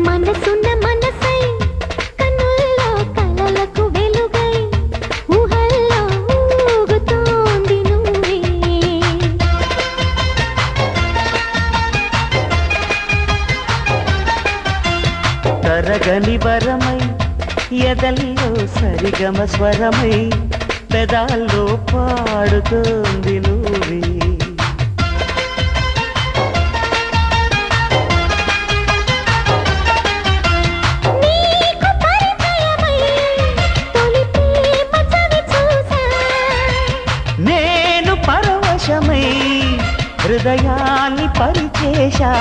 మనసున్న మనసై కన్నుల్లో కలలకు వెలుగై ఊహల్లో ఊగుతోంది నువ్వే. తరగని వరమై ఎదల్లో సరిగమ స్వరమై పెదాల్లో పాడుతోంది నువ్వే. నీకు పరిచయమై తొలి ప్రేమ చవి చూసా. నేను పరవశమై హృదయాన్ని పరిచేశా.